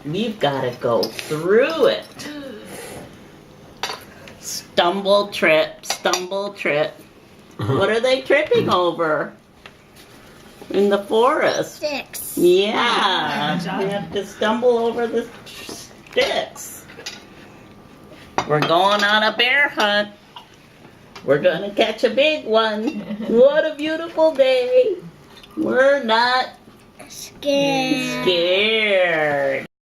We've got to go through it. Stumble, trip, stumble, trip. What are they tripping over? In the forest. Sticks. Yeah. We have to stumble over the sticks. We're going on a bear hunt. We're going to catch a big one. What a beautiful day. We're not Scared. scared.